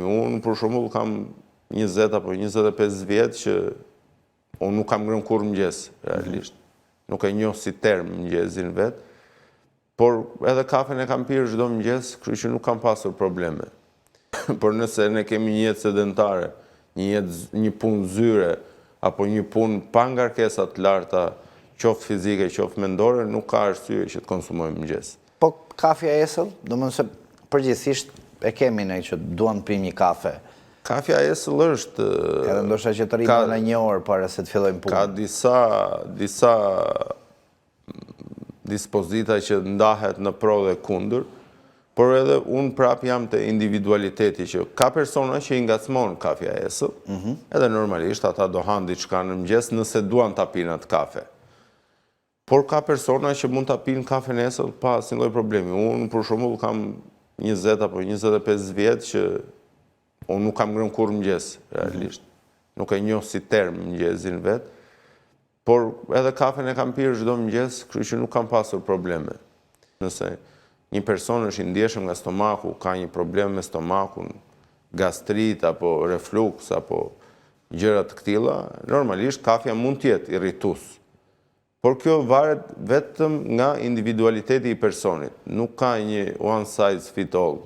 Unë për shembull kam 20 apo 25 vjetë që unë nuk kam ngrënë kur mëngjes, realisht. Nuk e njoh si term mëngjesin vetë, por edhe kafen e kam pirë çdo mëngjes, kështu që nuk kam pasur probleme. Por nëse ne kemi një jetë sedentare, një punë zyre, apo një punë pa ngarkesa të larta, qoftë fizike, qoftë mendore, nuk ka arsye që të konsumojmë mëngjes. Po kafja esëll, domethënë se përgjithsisht e kemi ne që duan të pijmë një kafe. Kafja esëll është... Edhe ndoshta që të rrimë në 1 orë para se të fillojmë punë. Ka disa dispozita që ndahet në pro dhe kundër, por edhe unë prap jam të individualiteti që ka persona që i ngacmon kafja esëll, edhe normalisht ata do hanë diçka në mëngjes nëse duan ta pinë atë kafe. Por ka persona që mund ta pinë kafen esëll pa asnjë lloj problemi. Unë për shembull kam 20 apo 25 vjetë që unë nuk kam ngrënë kur mëngjes, realisht. Nuk e njoh si term mëngjesin vetë, por edhe kafen e kam pirë çdo mëngjes, kështu që nuk kam pasur probleme. Nëse një person është i ndjeshëm nga stomaku, ka një problem me stomakun, gastrit apo refluks apo gjëra të këtilla, normalisht kafja mund të jetë irritues. Por kjo varet vetëm nga individualiteti i personit. Nuk ka një one size fit all.